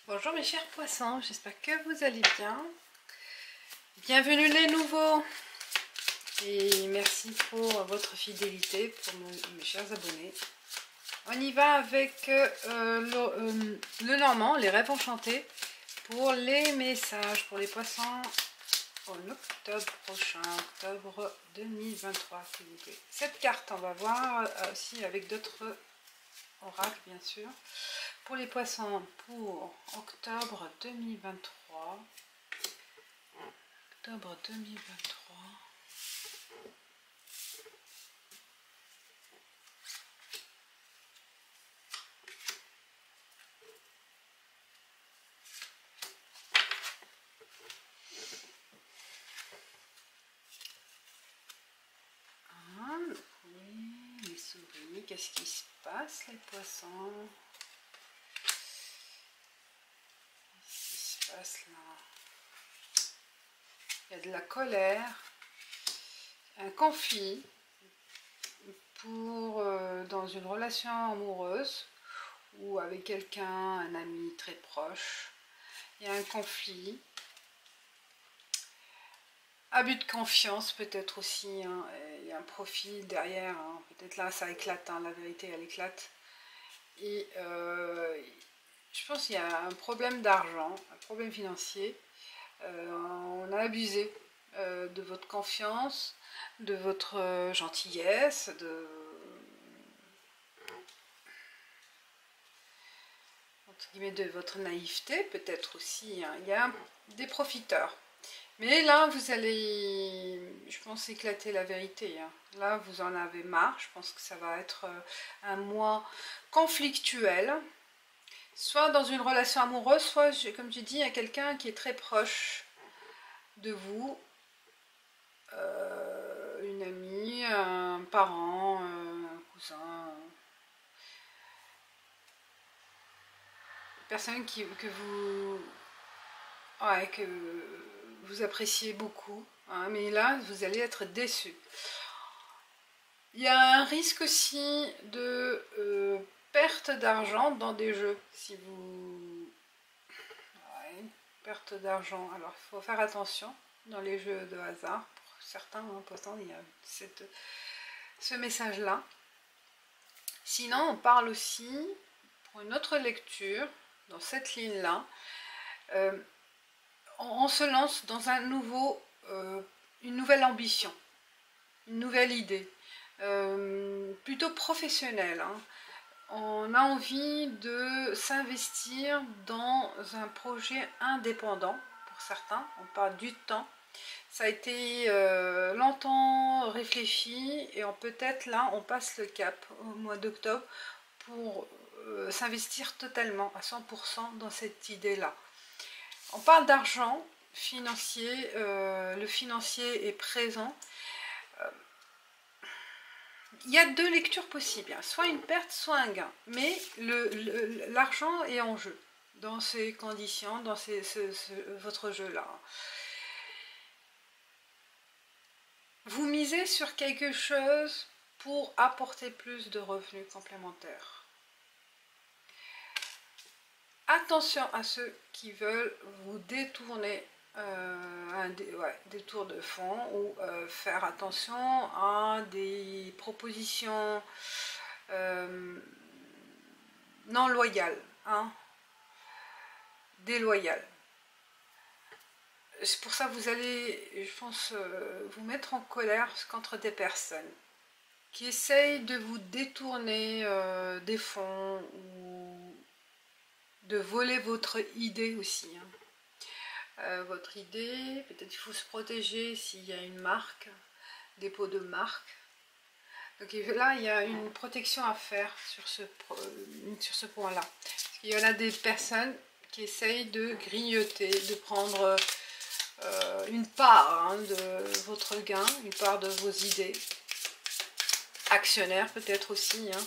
Bonjour mes chers poissons, j'espère que vous allez bien. Bienvenue les nouveaux et merci pour votre fidélité, pour mes chers abonnés. On y va avec le normand, les rêves enchantés, pour les messages pour les poissons en octobre prochain, octobre 2023 s'il vous plaît. Cette carte on va voir aussi avec d'autres oracles bien sûr. Pour les poissons pour octobre 2023. Octobre 2023. Les souris, qu'est-ce qui se passe les poissons? Là. Il y a de la colère, un conflit dans une relation amoureuse ou avec quelqu'un, un ami très proche. Il y a un conflit, abus de confiance peut-être aussi, hein. Il y a un profil derrière, hein. Peut-être là ça éclate, hein. La vérité elle éclate. Et je pense qu'il y a un problème d'argent, un problème financier. On a abusé de votre confiance, de votre gentillesse, de votre naïveté peut-être aussi, hein. Il y a des profiteurs. Mais là, vous allez, je pense, éclater la vérité, hein. Là, vous en avez marre. Je pense que ça va être un mois conflictuel. Soit dans une relation amoureuse, soit, comme je dis, il y a quelqu'un qui est très proche de vous. Une amie, un parent, un cousin. Une personne que vous appréciez beaucoup. Hein, mais là, vous allez être déçu. Il y a un risque aussi de perte d'argent dans des jeux. Si vous... Ouais, perte d'argent. Alors, il faut faire attention dans les jeux de hasard. Pour certains, hein, pourtant, il y a ce message-là. Sinon, on parle aussi, pour une autre lecture, dans cette ligne-là, on se lance dans une nouvelle ambition, une nouvelle idée. Plutôt professionnel, hein. On a envie de s'investir dans un projet indépendant pour certains, on parle du temps. Ça a été longtemps réfléchi et peut-être là on passe le cap au mois d'octobre pour s'investir totalement à 100% dans cette idée là. On parle d'argent financier, le financier est présent. Il y a deux lectures possibles, hein. Soit une perte, soit un gain. Mais l'argent est en jeu dans ces conditions, dans votre jeu-là. Vous misez sur quelque chose pour apporter plus de revenus complémentaires. Attention à ceux qui veulent vous détourner un détour de fonds ou faire attention à des propositions non loyales, hein, déloyales. C'est pour ça que vous allez, je pense, vous mettre en colère contre des personnes qui essayent de vous détourner des fonds ou de voler votre idée aussi, hein. Votre idée, peut-être il faut se protéger s'il y a une marque, dépôt de marque. Donc là, il y a une protection à faire sur ce point-là. Il y en a des personnes qui essayent de grignoter, de prendre une part, hein, de votre gain, une part de vos idées. Actionnaires peut-être aussi, hein.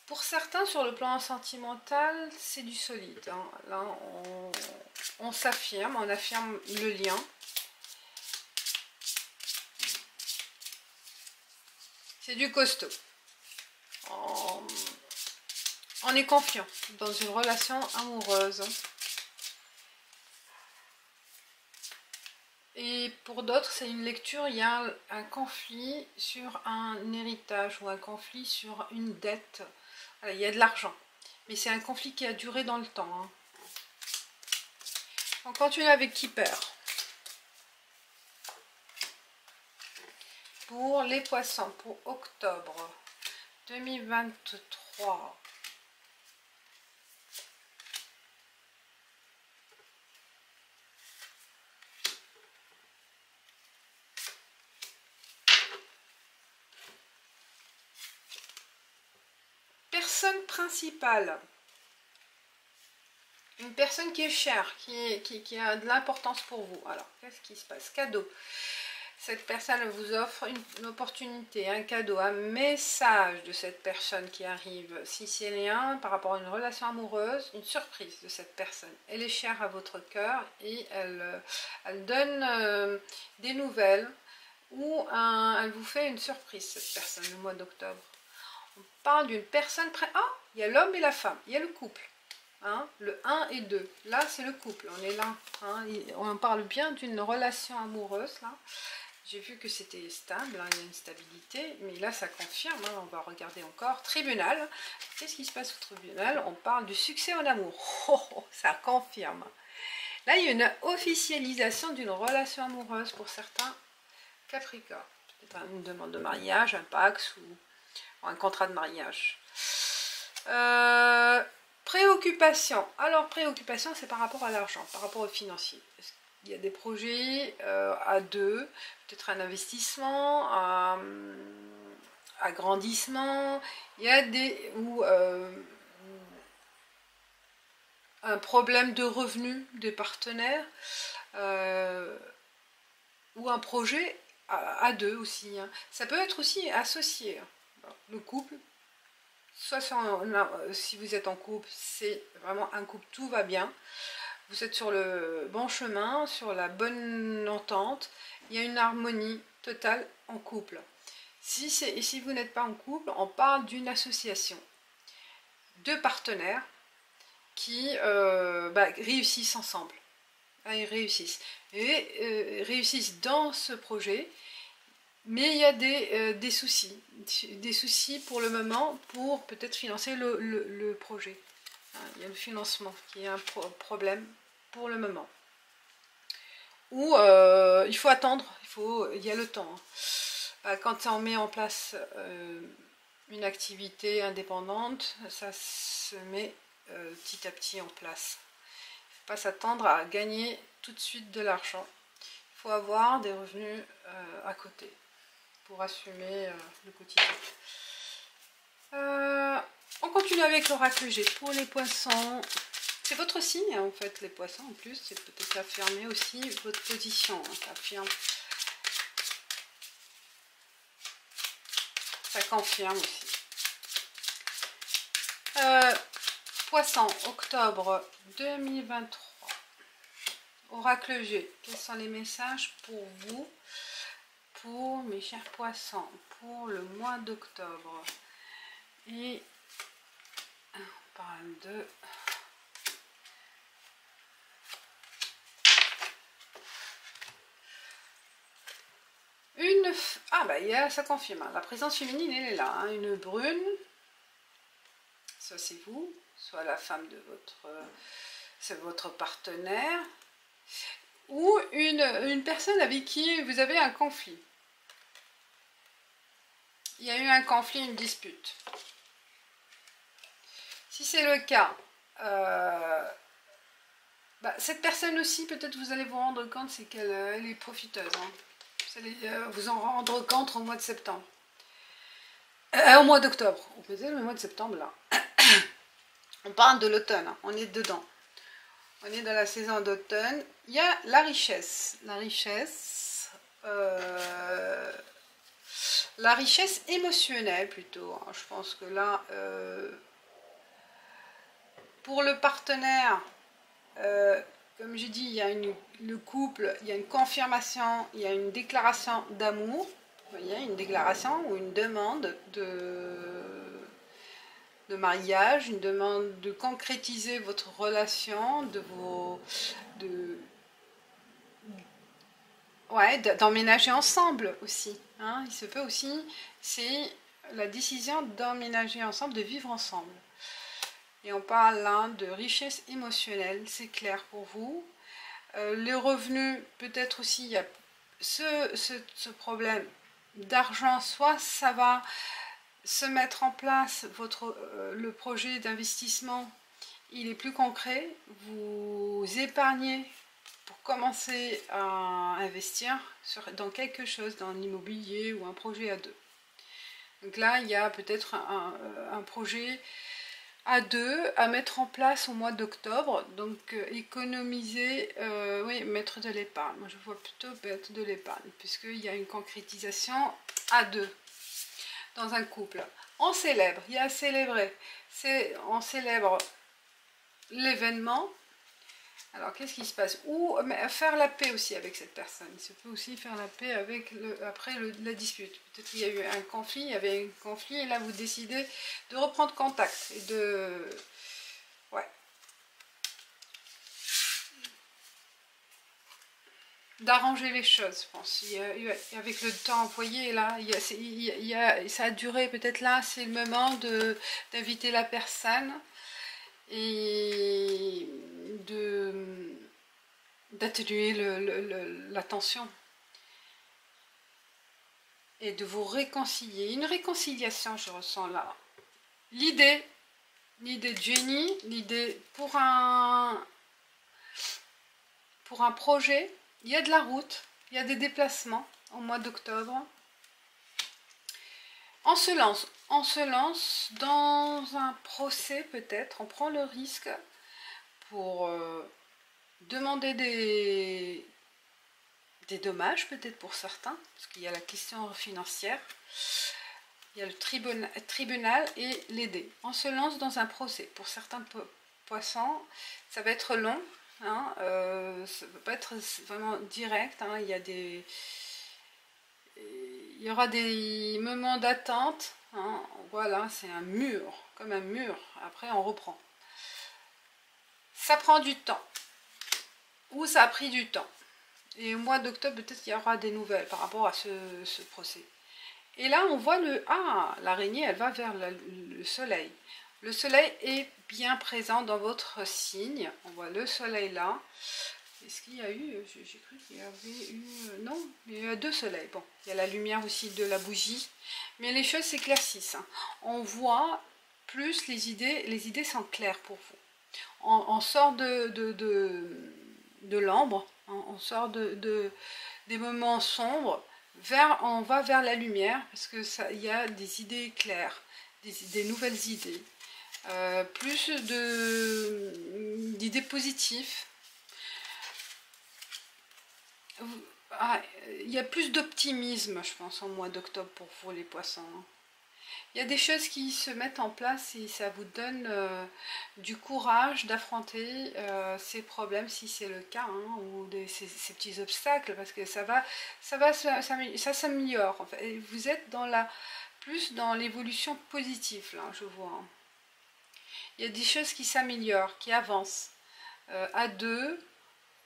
Pour certains, sur le plan sentimental, c'est du solide, hein. Là, on s'affirme, on affirme le lien. C'est du costaud. On est confiant dans une relation amoureuse. Et pour d'autres, c'est une lecture, il y a un conflit sur un héritage ou un conflit sur une dette. Voilà, il y a de l'argent. Mais c'est un conflit qui a duré dans le temps. Hein. On continue avec Keeper. Pour les poissons, pour octobre 2023. Personne principale. Une personne qui est chère, qui a de l'importance pour vous. Alors, qu'est-ce qui se passe? Cadeau. Cette personne vous offre une opportunité, un cadeau, un message de cette personne qui arrive. Si c'est lien par rapport à une relation amoureuse, une surprise de cette personne. Elle est chère à votre cœur et elle donne des nouvelles ou elle vous fait une surprise, cette personne, le mois d'octobre. On parle d'une personne près. Ah, il y a l'homme et la femme, il y a le couple. Hein, le 1 et 2, là c'est le couple, on est là, hein, on parle bien d'une relation amoureuse là. J'ai vu que c'était stable, hein, il y a une stabilité, mais là ça confirme, hein, on va regarder encore. Tribunal, qu'est-ce qui se passe au tribunal? On parle du succès en amour, ça confirme. Là il y a une officialisation d'une relation amoureuse pour certains Capricornes, peut-être une demande de mariage, un pax ou un contrat de mariage. Préoccupation. Alors, préoccupation, c'est par rapport à l'argent, par rapport au financier. Il y a des projets à deux, peut-être un investissement, un agrandissement. Il y a des un problème de revenus des partenaires ou un projet à deux aussi. Hein. Ça peut être aussi associé. Hein. Le couple. Soit si vous êtes en couple, c'est vraiment un couple, tout va bien. Vous êtes sur le bon chemin, sur la bonne entente. Il y a une harmonie totale en couple. Si vous n'êtes pas en couple, on parle d'une association. Deux partenaires qui réussissent ensemble. Ils réussissent. Et réussissent dans ce projet. Mais il y a des soucis pour le moment pour peut-être financer le projet. Il y a le financement qui est un problème pour le moment. Ou il faut attendre, il y a le temps. Quand on met en place une activité indépendante, ça se met petit à petit en place. Il ne faut pas s'attendre à gagner tout de suite de l'argent. Il faut avoir des revenus à côté pour assumer le quotidien. On continue avec l'oracle G pour les poissons. C'est votre signe en fait, les poissons en plus, c'est peut-être affirmer aussi votre position. Hein, ça affirme. Ça confirme aussi. Poisson, octobre 2023. Oracle G, quels sont les messages pour vous, pour mes chers poissons, pour le mois d'octobre? Et on parle de... Ah bah ça confirme, hein. La présence féminine elle est là, hein. Une brune, soit c'est vous, soit la femme de votre partenaire, ou une personne avec qui vous avez un conflit. Il y a eu un conflit, une dispute. Si c'est le cas, cette personne aussi, peut-être vous allez vous rendre compte, c'est qu'elle est profiteuse. Hein. Vous allez vous en rendre compte au mois de septembre. Au mois d'octobre. On peut dire le mois de septembre, là. On parle de l'automne, hein. On est dedans. On est dans la saison d'automne. Il y a la richesse. La richesse émotionnelle, plutôt. Hein. Je pense que là, pour le partenaire... comme j'ai dit, il y a le couple, il y a une confirmation, il y a une déclaration d'amour. Vous voyez, une déclaration ou une demande de mariage, une demande de concrétiser votre relation, ouais, d'emménager ensemble aussi. Hein. Il se peut aussi, c'est la décision d'emménager ensemble, de vivre ensemble. Et on parle là de richesse émotionnelle, c'est clair pour vous. Les revenus, peut-être aussi, il y a ce problème d'argent, soit ça va se mettre en place, le projet d'investissement, il est plus concret, vous épargnez pour commencer à investir dans quelque chose, dans l'immobilier ou un projet à deux. Donc là, il y a peut-être un projet à deux à mettre en place au mois d'octobre. Donc économiser, oui, mettre de l'épargne. Moi, je vois plutôt mettre de l'épargne, puisqu'il y a une concrétisation à deux dans un couple. On célèbre, il y a à célébrer. On célèbre l'événement. Alors, qu'est-ce qui se passe? Ou faire la paix aussi avec cette personne. Il se peut aussi faire la paix avec après la dispute. Peut-être qu'il y a eu un conflit, il y avait un conflit, et là, vous décidez de reprendre contact et de... Ouais. D'arranger les choses, je pense. Avec le temps, vous voyez, là, ça a duré, peut-être là, c'est le moment d'inviter la personne et d'atténuer la tension et de vous réconcilier. Une réconciliation, je ressens là. L'idée de Jenny, l'idée pour un projet, il y a de la route, il y a des déplacements au mois d'octobre. On se lance dans un procès peut-être, on prend le risque pour demander des dommages peut-être pour certains, parce qu'il y a la question financière, il y a le tribunal et l'aider. On se lance dans un procès. Pour certains poissons, ça va être long, hein, ça ne va pas être vraiment direct, hein, il y aura des moments d'attente, hein, voilà, c'est un mur, comme un mur, après on reprend. Ça prend du temps, ou ça a pris du temps. Et au mois d'octobre, peut-être qu'il y aura des nouvelles par rapport à ce procès. Et là, on voit l'araignée, elle va vers le soleil. Le soleil est bien présent dans votre signe. On voit le soleil là. Est-ce qu'il y a eu... J'ai cru qu'il y avait eu... Non, il y a deux soleils. Bon, il y a la lumière aussi de la bougie. Mais les choses s'éclaircissent. Hein. On voit plus les idées sont claires pour vous. On sort de l'ambre. On sort des moments sombres, on va vers la lumière, parce que il y a des idées claires, des nouvelles idées, plus d'idées positives. Il y a plus d'optimisme, je pense, au mois d'octobre pour vous les poissons. Il y a des choses qui se mettent en place et ça vous donne du courage d'affronter ces problèmes, si c'est le cas, hein, ou ces petits obstacles, parce que ça s'améliore. En fait. Et vous êtes plus dans l'évolution positive, là, je vois. Hein. Il y a des choses qui s'améliorent, qui avancent à deux,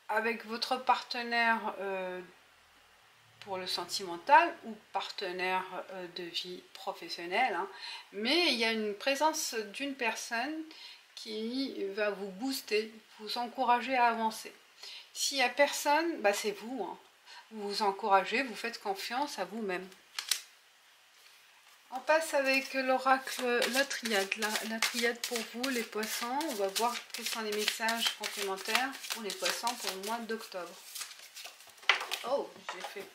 avec votre partenaire pour le sentimental ou partenaire de vie professionnelle, hein. Mais il y a une présence d'une personne qui va vous booster, vous encourager à avancer. S'il n'y a personne, bah c'est vous, hein. Vous vous encouragez, vous faites confiance à vous-même. On passe avec l'oracle, la triade. La triade pour vous, les poissons. On va voir quels sont les messages complémentaires pour les poissons pour le mois d'octobre. Oh, j'ai fait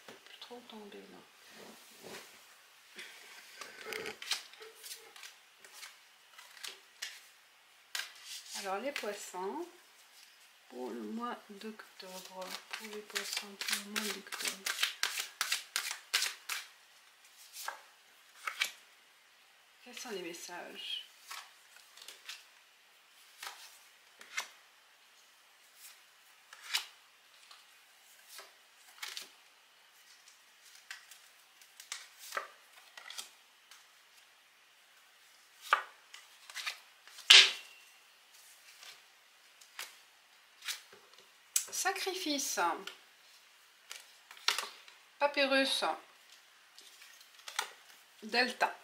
trop tomber là. Alors les poissons pour le mois d'octobre. Pour les poissons pour le mois d'octobre. Quels sont les messages? Sacrifice. Papyrus. Delta.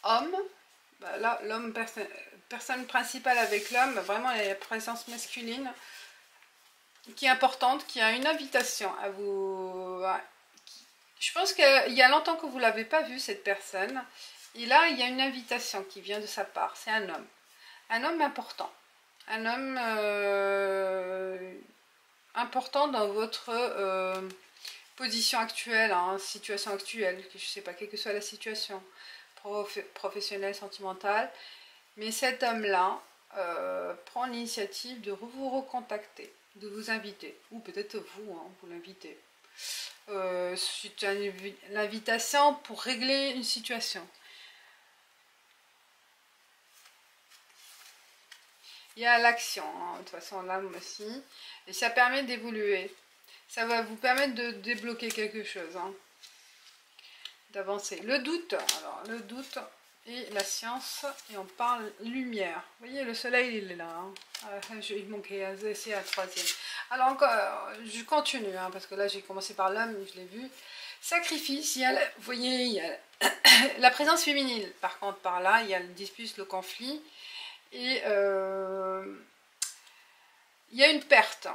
Homme. Bah là, l'homme, personne principale avec l'homme, vraiment il y a la présence masculine qui est importante, qui a une invitation à vous... Je pense qu'il y a longtemps que vous ne l'avez pas vu, cette personne. Et là, il y a une invitation qui vient de sa part. C'est un homme. Un homme important. Un homme important dans votre position actuelle, hein, situation actuelle. Je ne sais pas, quelle que soit la situation professionnelle, sentimentale. Mais cet homme-là prend l'initiative de vous recontacter, de vous inviter. Ou peut-être vous, hein, vous l'invitez. C'est l'invitation pour régler une situation. Il y a l'action, hein, de toute façon l'âme aussi, et ça permet d'évoluer. Ça va vous permettre de débloquer quelque chose, hein, d'avancer. Le doute, alors le doute et la science, et on parle lumière. Vous voyez, le soleil il est là, hein. Il manquait, c'est la troisième. Alors encore, je continue, hein, parce que là j'ai commencé par l'homme, je l'ai vu. Sacrifice, il y a, vous voyez, il y a la présence féminine, par contre par là, il y a le dispute, le conflit, et il y a une perte.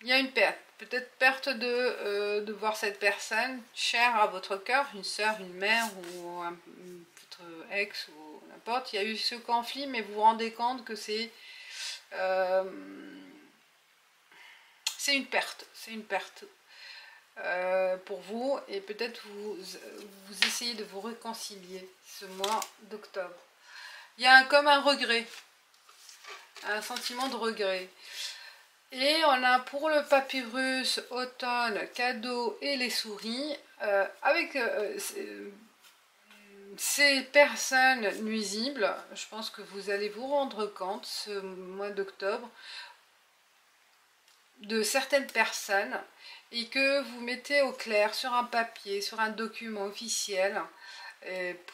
Il y a une perte, peut-être perte de voir cette personne chère à votre cœur, une sœur, une mère ou votre ex ou n'importe. Il y a eu ce conflit, mais vous vous rendez compte que c'est une perte, pour vous, et peut-être vous essayez de vous réconcilier ce mois d'octobre. Il y a comme un regret, un sentiment de regret. Et on a pour le papyrus, automne, cadeau et les souris, avec ces personnes nuisibles, je pense que vous allez vous rendre compte ce mois d'octobre de certaines personnes et que vous mettez au clair sur un papier, sur un document officiel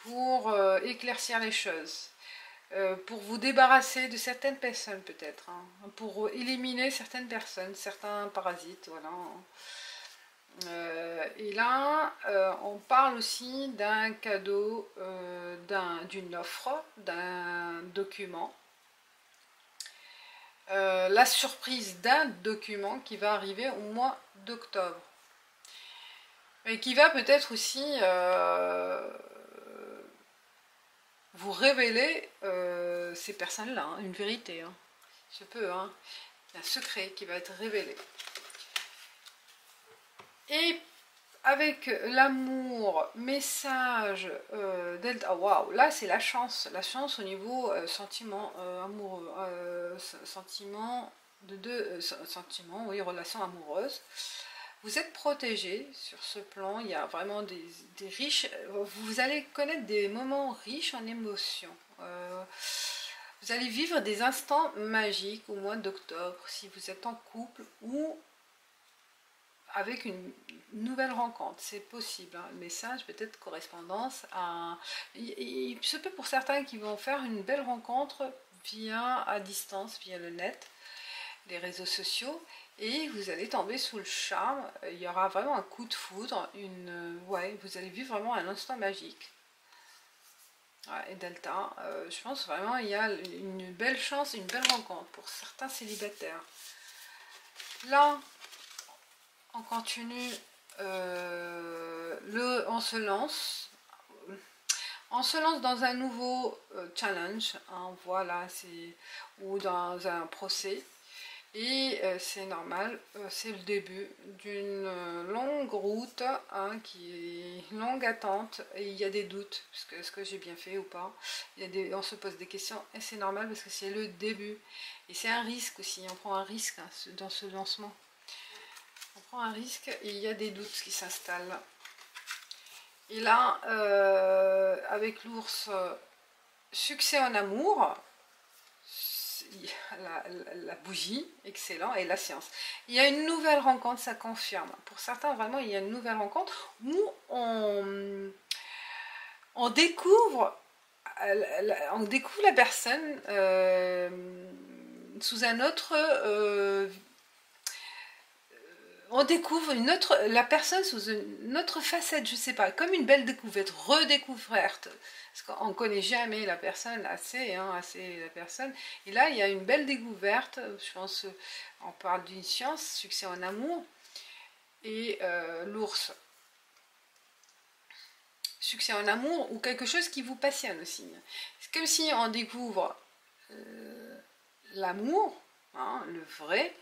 pour éclaircir les choses. Pour vous débarrasser de certaines personnes peut-être, hein, pour éliminer certaines personnes, certains parasites, voilà. Et là, on parle aussi d'un cadeau, d'une offre, d'un document. La surprise d'un document qui va arriver au mois d'octobre. Et qui va peut-être aussi vous révéler ces personnes-là, hein, une vérité. Hein. Je peux, hein. Il y a un secret qui va être révélé. Et avec l'amour, message, Delta, waouh, là c'est la chance au niveau sentiment amoureux, sentiment sentiments, oui, relations amoureuses. Vous êtes protégé sur ce plan, il y a vraiment des riches, vous allez connaître des moments riches en émotions. Vous allez vivre des instants magiques au mois d'octobre, si vous êtes en couple ou avec une nouvelle rencontre, c'est possible. Hein. Message, peut-être correspondance. Il se peut pour certains qui vont faire une belle rencontre à distance, via le net, les réseaux sociaux, et vous allez tomber sous le charme. Il y aura vraiment un coup de foudre, ouais, vous allez vivre vraiment un instant magique. Ouais, et Delta, je pense vraiment il y a une belle chance, une belle rencontre pour certains célibataires. Là, on continue, on se lance dans un nouveau challenge, hein, voilà, ou dans un procès, et c'est normal, c'est le début d'une longue route, hein, qui est longue attente, et il y a des doutes, est-ce que j'ai bien fait ou pas, on se pose des questions, et c'est normal parce que c'est le début, et c'est un risque aussi, on prend un risque, hein, dans ce lancement. On prend un risque et il y a des doutes qui s'installent. Et là, avec l'ours, succès en amour, la bougie, excellent, et la science. Il y a une nouvelle rencontre, ça confirme. Pour certains, vraiment, il y a une nouvelle rencontre où on découvre la personne sous un autre... on découvre la personne sous une autre facette, je sais pas, comme une belle découverte, redécouverte. Parce qu'on ne connaît jamais la personne assez la personne. Et là, il y a une belle découverte, je pense, on parle d'une science, succès en amour, et l'ours. Succès en amour ou quelque chose qui vous passionne aussi. C'est comme si on découvre l'amour, hein, le vrai,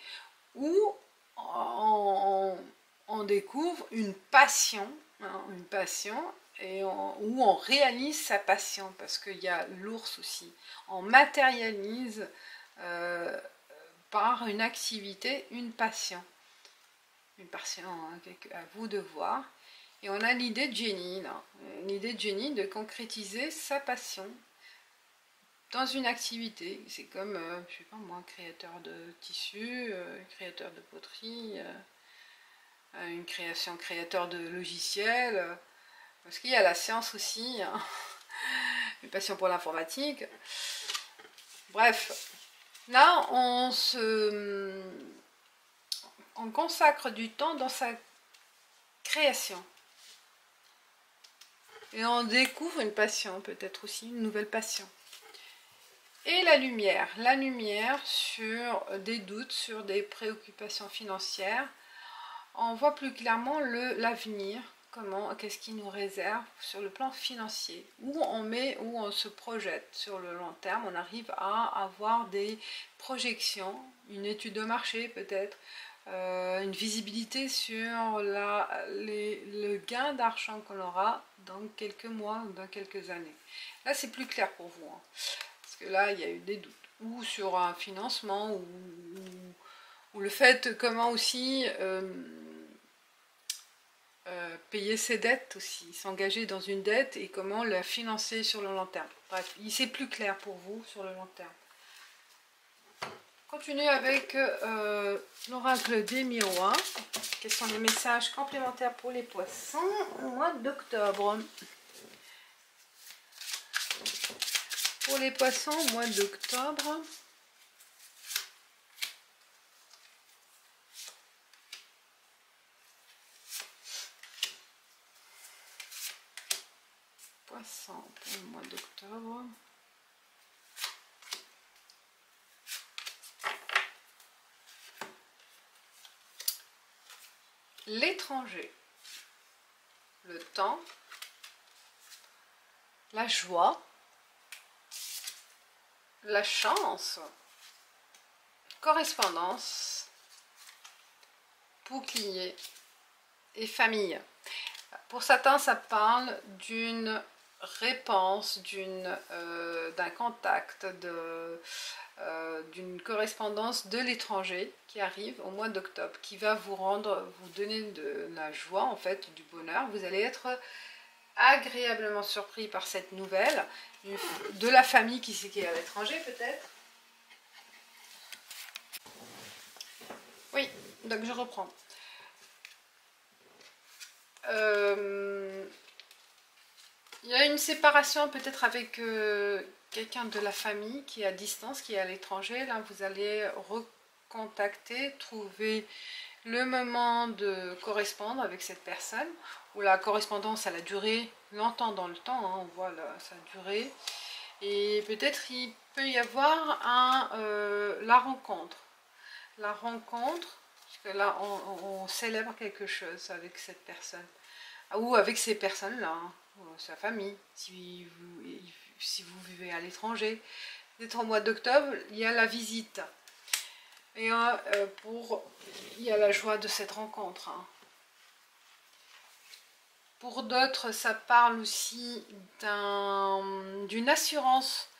ou on découvre une passion, hein, et où on réalise sa passion, parce qu'il y a l'ours aussi. On matérialise par une activité, une passion. Une passion, hein, à vous de voir. Et on a l'idée de génie, là. L'idée de génie de concrétiser sa passion dans une activité. C'est comme, je sais pas moi, créateur de tissus, créateur de poterie, créateur de logiciels, parce qu'il y a la science aussi, hein, une passion pour l'informatique. Bref, là on consacre du temps dans sa création. Et on découvre une passion, peut-être aussi une nouvelle passion. Et la lumière sur des doutes, sur des préoccupations financières. On voit plus clairement l'avenir, qu'est-ce qui nous réserve sur le plan financier, où on se projette sur le long terme, on arrive à avoir des projections, une étude de marché peut-être, une visibilité sur le gain d'argent qu'on aura dans quelques mois ou dans quelques années. Là c'est plus clair pour vous, hein, parce que là il y a eu des doutes, ou sur un financement, ou le fait comment aussi payer ses dettes aussi, s'engager dans une dette et comment la financer sur le long terme. Bref, c'est plus clair pour vous sur le long terme. Continue avec l'oracle des miroirs. Quels sont les messages complémentaires pour les poissons au mois d'octobre? Pour les poissons au mois d'octobre, poissons pour le mois d'octobre. L'étranger, le temps, la joie, la chance, correspondance, bouclier et famille. Pour certains, ça parle d'une réponse, d'un contact, d'une correspondance de l'étranger qui arrive au mois d'octobre, qui va vous donner de la joie, en fait, du bonheur. Vous allez être agréablement surpris par cette nouvelle, de la famille qui est à l'étranger peut-être. Oui, donc je reprends. Il y a une séparation peut-être avec quelqu'un de la famille qui est à distance, qui est à l'étranger. Là, vous allez recontacter, trouver le moment de correspondre avec cette personne, où la correspondance elle a duré longtemps dans le temps, hein, on voit là, ça a duré, et peut-être il peut y avoir la rencontre, parce que là on célèbre quelque chose avec cette personne, ou avec ces personnes-là, hein, sa famille, si vous vivez à l'étranger. Peut-être au mois d'octobre, il y a la visite. Et il y a la joie de cette rencontre. Hein. Pour d'autres, ça parle aussi d'une assurance.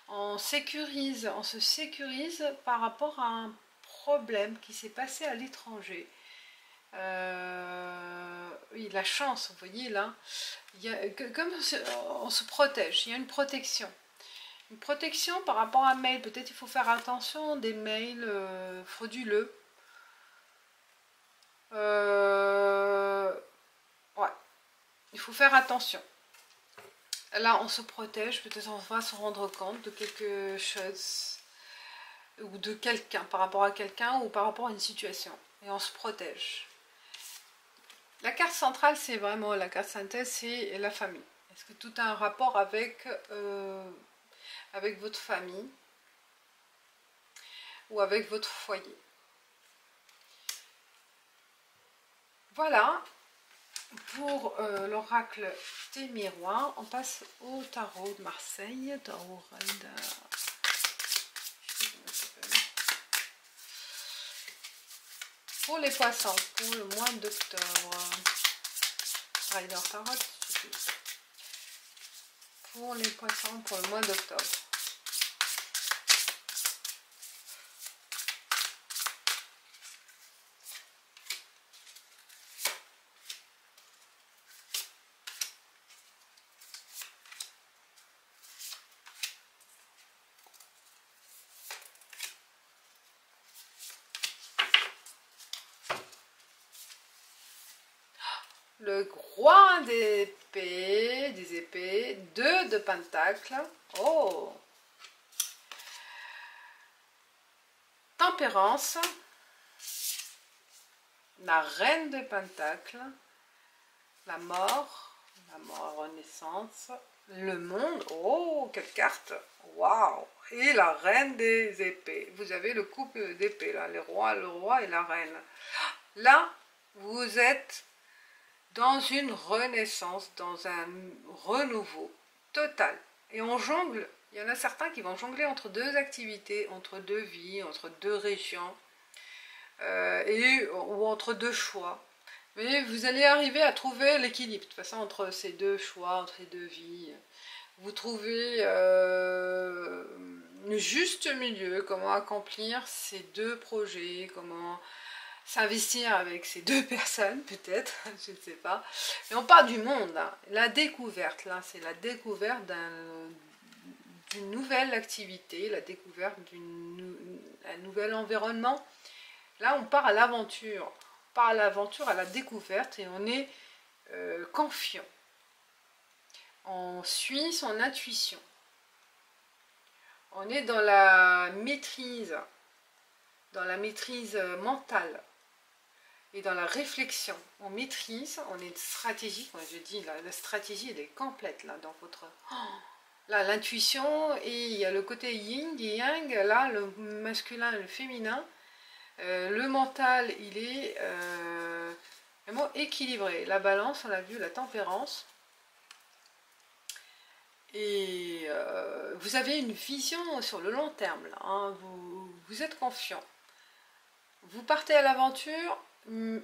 On se sécurise par rapport à un problème qui s'est passé à l'étranger. Oui, la chance, vous voyez là. Comme on se protège, il y a une protection. Une protection par rapport à un mail. Peut-être il faut faire attention des mails frauduleux. Ouais, il faut faire attention. Là, on se protège. Peut-être on va se rendre compte de quelque chose. ou de quelqu'un, par rapport à quelqu'un ou par rapport à une situation. Et on se protège. La carte centrale, c'est vraiment la carte synthèse, c'est la famille. Est-ce que tout a un rapport avec, avec votre famille ou avec votre foyer? Voilà pour l'oracle des miroirs. On passe au tarot de Marseille. Tarot Rider. Pour les poissons, pour le mois d'octobre. Rider Tarot. Pour les poissons, pour le mois d'octobre. Le roi d'épée, des épées, 2 de pentacles. Oh! Tempérance. La reine de pentacles. La mort renaissance. Le monde. Oh, quelle carte! Waouh! Et la reine des épées. Vous avez le couple d'épées là, le roi et la reine. Là, vous êtes dans une renaissance, dans un renouveau total. Et on jongle, il y en a certains qui vont jongler entre 2 activités, entre 2 vies, entre 2 régions, ou entre 2 choix. Mais vous allez arriver à trouver l'équilibre, de toute façon, entre ces 2 choix, entre ces 2 vies. Vous trouvez le juste milieu, comment accomplir ces 2 projets, comment s'investir avec ces 2 personnes, peut-être, je ne sais pas. Mais on parle du monde, hein. La découverte, là, c'est la découverte d'une nouvelle activité, la découverte d'un nouvel environnement. Là, on part à l'aventure. On part à l'aventure, à la découverte, et on est confiant. On suit son intuition. On est dans la maîtrise mentale. Et dans la réflexion, on maîtrise, on est stratégique. Moi je dis, la stratégie elle est complète là dans votre... Là l'intuition, et il y a le côté yin et yang, là le masculin et le féminin. Le mental il est vraiment équilibré. La balance, on l'a vu, la tempérance. Et vous avez une vision sur le long terme là, hein. Vous êtes confiant. Vous partez à l'aventure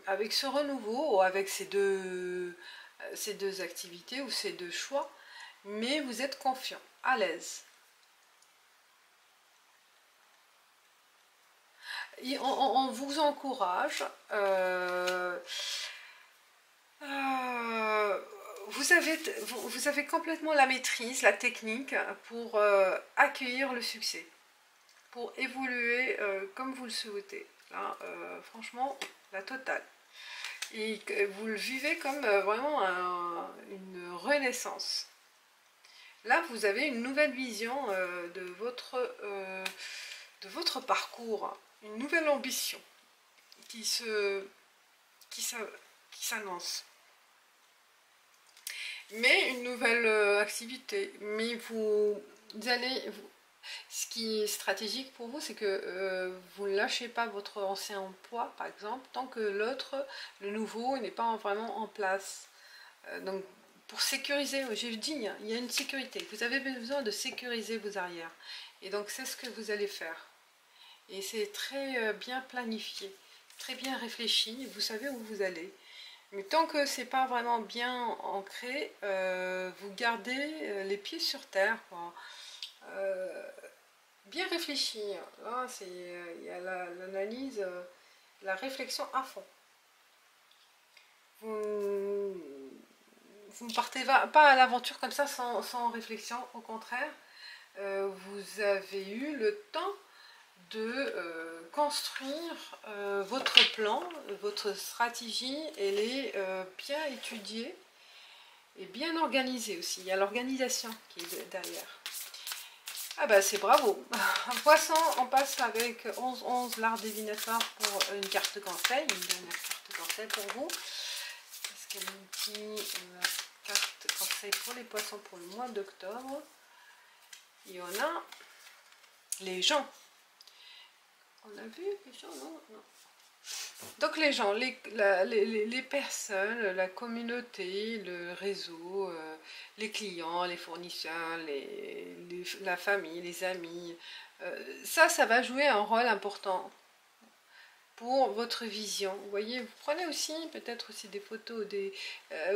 avec ce renouveau, ou avec ces deux activités ou ces 2 choix, mais vous êtes confiant, à l'aise. On vous encourage, vous avez complètement la maîtrise, la technique pour accueillir le succès, pour évoluer comme vous le souhaitez. Là, franchement, la totale. Et vous le vivez comme vraiment une renaissance. Là, vous avez une nouvelle vision de votre parcours, une nouvelle ambition qui s'annonce. Mais une nouvelle activité. Mais vous allez... Ce qui est stratégique pour vous, c'est que vous ne lâchez pas votre ancien emploi, par exemple, tant que l'autre, le nouveau, n'est pas vraiment en place. Donc, pour sécuriser, je le dis, il y a une sécurité. Vous avez besoin de sécuriser vos arrières. Et donc, c'est ce que vous allez faire. Et c'est très bien planifié, très bien réfléchi. Vous savez où vous allez. Mais tant que c'est pas vraiment bien ancré, vous gardez les pieds sur terre, quoi. Bien réfléchir. Là, il y a l'analyse, la réflexion à fond. Vous ne partez pas à l'aventure comme ça sans réflexion, au contraire. Vous avez eu le temps de construire votre plan, votre stratégie. Elle est bien étudiée et bien organisée aussi. Il y a l'organisation qui est derrière. Ah bah c'est bravo. Poisson, on passe avec 11-11, l'art divinatoire pour une carte conseil, une dernière carte conseil pour vous. Parce qu'elle me dit carte conseil pour les poissons pour le mois d'octobre. Il y en a les gens. On a vu les gens, non, non. Donc les gens, les personnes, la communauté, le réseau, les clients, les fournisseurs, la famille, les amis, ça va jouer un rôle important pour votre vision. Vous voyez, vous prenez aussi peut-être aussi des photos,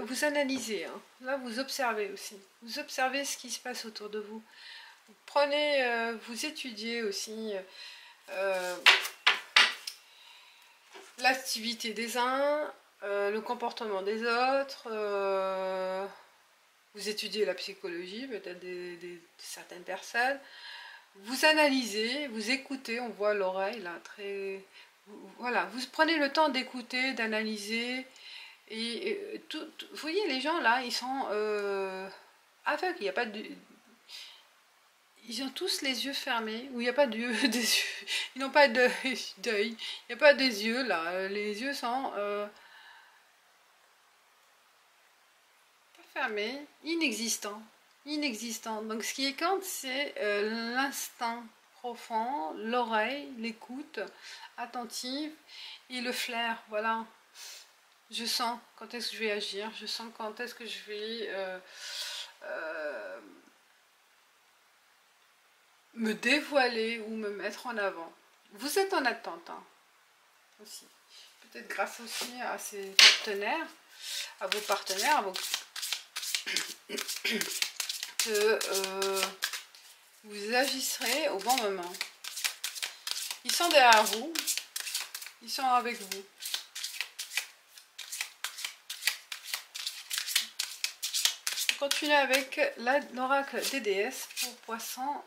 vous analysez, hein. Là vous observez aussi, vous observez ce qui se passe autour de vous. Vous prenez, vous étudiez aussi l'activité des uns, le comportement des autres, vous étudiez la psychologie peut-être de certaines personnes, vous analysez, vous écoutez, on voit l'oreille là, voilà, vous prenez le temps d'écouter, d'analyser, et vous voyez les gens là, ils sont aveugles, il n'y a pas de... Ils ont tous les yeux fermés, ou il n'y a pas des yeux, ils n'ont pas d'œil, il n'y a pas des yeux là, les yeux sont pas fermés, inexistants. Donc ce qui compte, c'est l'instinct profond, l'oreille, l'écoute attentive et le flair, voilà. Je sens quand est-ce que je vais agir, je sens quand est-ce que je vais me dévoiler ou me mettre en avant. Vous êtes en attente, hein, aussi. Peut-être grâce aussi à ces partenaires, à vos partenaires, que vous agirez au bon moment. Ils sont derrière vous, ils sont avec vous. On continue avec l'oracle des déesses pour Poisson.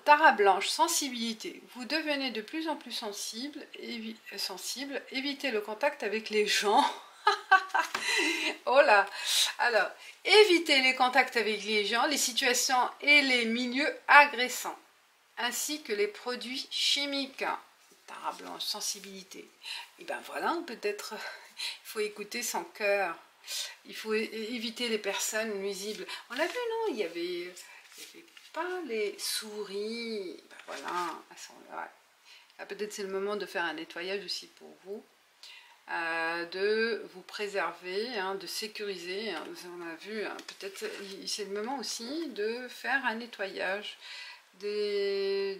Tara blanche, sensibilité. Vous devenez de plus en plus sensible, évitez le contact avec les gens. Oh là. Alors, évitez les contacts avec les gens, les situations et les milieux agressants, ainsi que les produits chimiques. Tara blanche, sensibilité. Et ben voilà, peut-être il faut écouter son cœur. Il faut éviter les personnes nuisibles. On l'a vu, non, il y avait pas les souris, ben voilà, elles sont là. Peut-être c'est le moment de faire un nettoyage aussi pour vous, de vous préserver, hein, de sécuriser, hein, on a vu, hein, peut-être c'est le moment aussi de faire un nettoyage de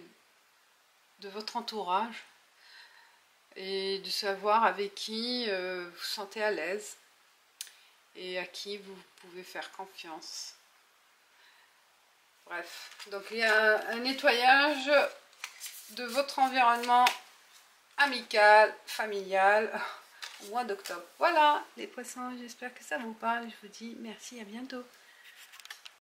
votre entourage et de savoir avec qui vous vous sentez à l'aise et à qui vous pouvez faire confiance. Bref, donc il y a un nettoyage de votre environnement amical, familial au mois d'octobre. Voilà les poissons, j'espère que ça vous parle. Je vous dis merci, à bientôt.